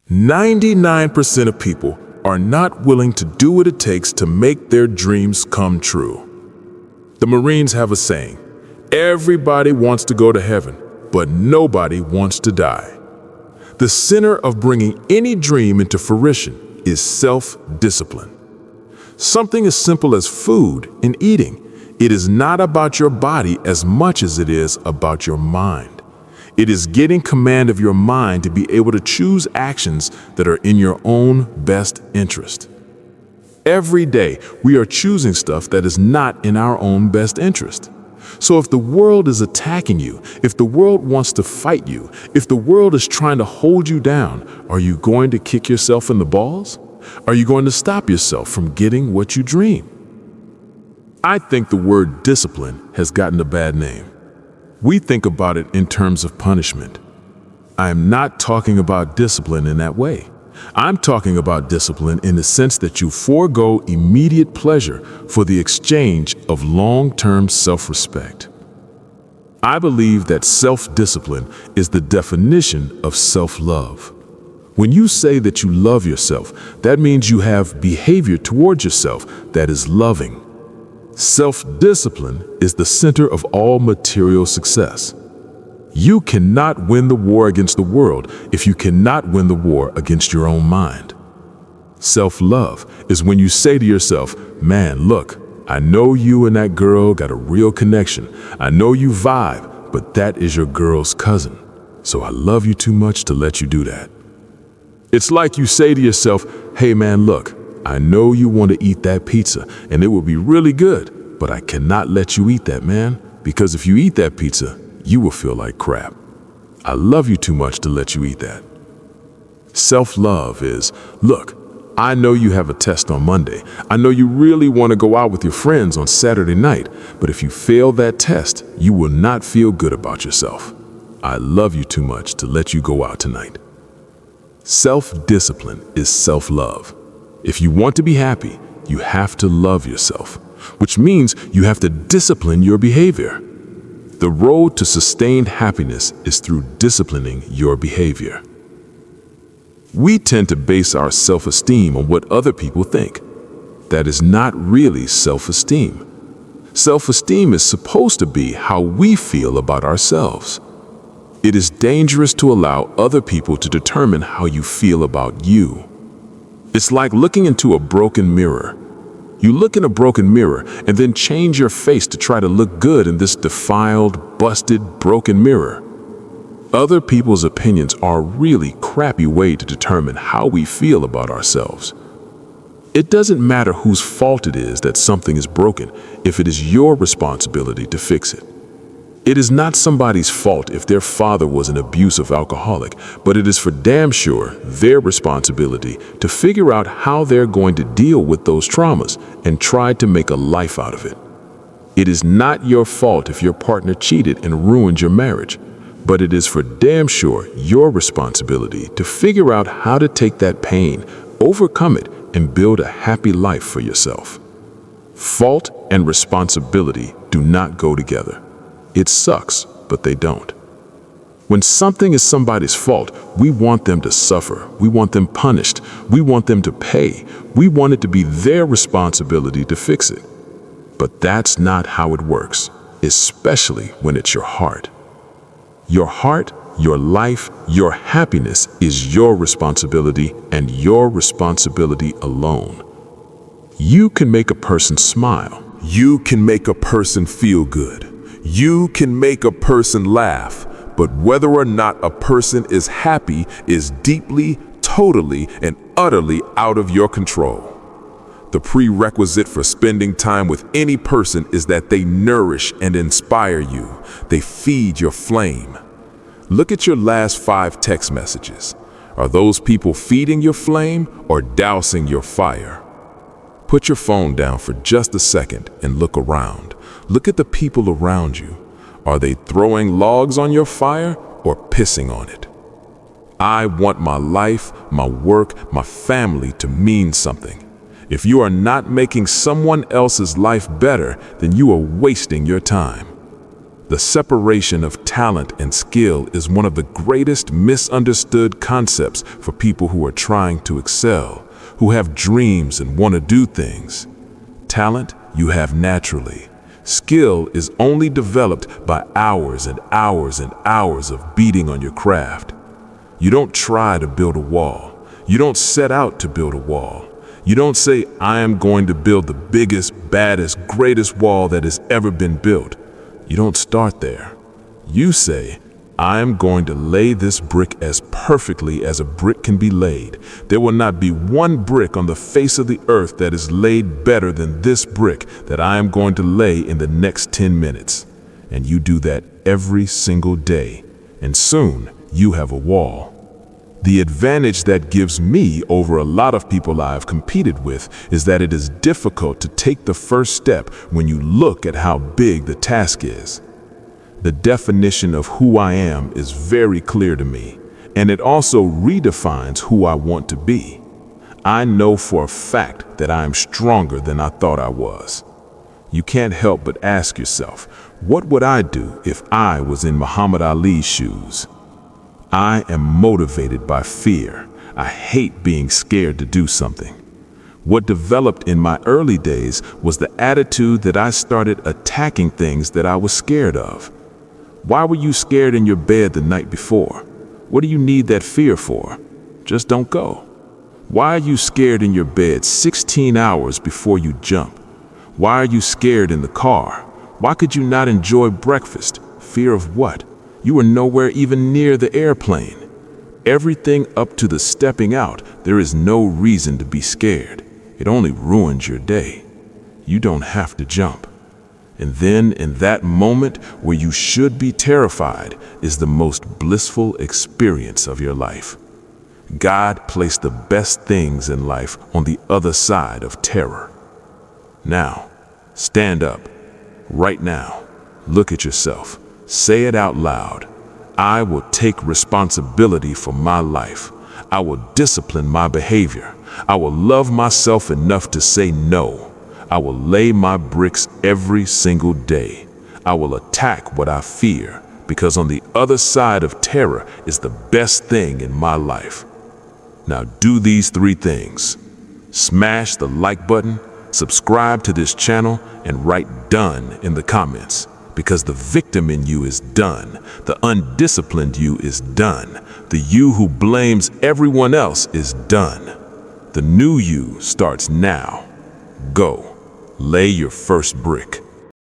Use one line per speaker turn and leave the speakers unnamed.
99% of people are not willing to do what it takes to make their dreams come true. The Marines have a saying, everybody wants to go to heaven, but nobody wants to die. The center of bringing any dream into fruition is self-discipline. Something as simple as food and eating. It is not about your body as much as it is about your mind. It is getting command of your mind to be able to choose actions that are in your own best interest. Every day, we are choosing stuff that is not in our own best interest. So if the world is attacking you, if the world wants to fight you, if the world is trying to hold you down, are you going to kick yourself in the balls? Are you going to stop yourself from getting what you dream? I think the word discipline has gotten a bad name. We think about it in terms of punishment. I am not talking about discipline in that way. I'm talking about discipline in the sense that you forego immediate pleasure for the exchange of long-term self-respect. I believe that self-discipline is the definition of self-love. When you say that you love yourself, that means you have behavior towards yourself that is loving. Self-discipline is the center of all material success. You cannot win the war against the world if you cannot win the war against your own mind. Self-love is when you say to yourself, man, look, I know you and that girl got a real connection. I know you vibe, but that is your girl's cousin. So I love you too much to let you do that. It's like you say to yourself, hey man, look, I know you want to eat that pizza and it will be really good, but I cannot let you eat that, man, because if you eat that pizza, you will feel like crap. I love you too much to let you eat that. Self-love is, look, I know you have a test on Monday. I know you really want to go out with your friends on Saturday night, but if you fail that test, you will not feel good about yourself. I love you too much to let you go out tonight. Self-discipline is self-love. If you want to be happy, you have to love yourself, which means you have to discipline your behavior. The road to sustained happiness is through disciplining your behavior. We tend to base our self-esteem on what other people think. That is not really self-esteem. Self-esteem is supposed to be how we feel about ourselves. It is dangerous to allow other people to determine how you feel about you. It's like looking into a broken mirror. You look in a broken mirror and then change your face to try to look good in this defiled, busted, broken mirror. Other people's opinions are a really crappy way to determine how we feel about ourselves. It doesn't matter whose fault it is that something is broken if it is your responsibility to fix it. It is not somebody's fault if their father was an abusive alcoholic, but it is for damn sure their responsibility to figure out how they're going to deal with those traumas and try to make a life out of it. It is not your fault if your partner cheated and ruined your marriage, but it is for damn sure your responsibility to figure out how to take that pain, overcome it, and build a happy life for yourself. Fault and responsibility do not go together. It sucks, but they don't. When something is somebody's fault, we want them to suffer. We want them punished. We want them to pay. We want it to be their responsibility to fix it. But that's not how it works, especially when it's your heart. Your heart, your life, your happiness is your responsibility and your responsibility alone. You can make a person smile. You can make a person feel good. You can make a person laugh, but whether or not a person is happy is deeply, totally, and utterly out of your control. The prerequisite for spending time with any person is that they nourish and inspire you. They feed your flame. Look at your last 5 text messages. Are those people feeding your flame or dousing your fire? Put your phone down for just a second and look around. Look at the people around you. Are they throwing logs on your fire or pissing on it? I want my life, my work, my family to mean something. If you are not making someone else's life better, then you are wasting your time. The separation of talent and skill is one of the greatest misunderstood concepts for people who are trying to excel, who have dreams and want to do things. Talent you have naturally. Skill is only developed by hours and hours and hours of beating on your craft. You don't try to build a wall. You don't set out to build a wall. You don't say, I am going to build the biggest, baddest, greatest wall that has ever been built. You don't start there. You say, I am going to lay this brick as perfectly as a brick can be laid. There will not be one brick on the face of the earth that is laid better than this brick that I am going to lay in the next 10 minutes. And you do that every single day. And soon you have a wall. The advantage that gives me over a lot of people I've competed with is that it is difficult to take the first step when you look at how big the task is. The definition of who I am is very clear to me, and it also redefines who I want to be. I know for a fact that I am stronger than I thought I was. You can't help but ask yourself, what would I do if I was in Muhammad Ali's shoes? I am motivated by fear. I hate being scared to do something. What developed in my early days was the attitude that I started attacking things that I was scared of. Why were you scared in your bed the night before? What do you need that fear for? Just don't go. Why are you scared in your bed 16 hours before you jump? Why are you scared in the car? Why could you not enjoy breakfast? Fear of what? You were nowhere even near the airplane. Everything up to the stepping out, there is no reason to be scared. It only ruins your day. You don't have to jump. And then in that moment where you should be terrified is the most blissful experience of your life. God placed the best things in life on the other side of terror. Now, stand up. Right now. Look at yourself. Say it out loud. I will take responsibility for my life. I will discipline my behavior. I will love myself enough to say no. I will lay my bricks every single day. I will attack what I fear, because on the other side of terror is the best thing in my life. Now do these 3 things. Smash the like button, subscribe to this channel, and write "done" in the comments. Because the victim in you is done. The undisciplined you is done. The you who blames everyone else is done. The new you starts now. Go. Lay your first brick.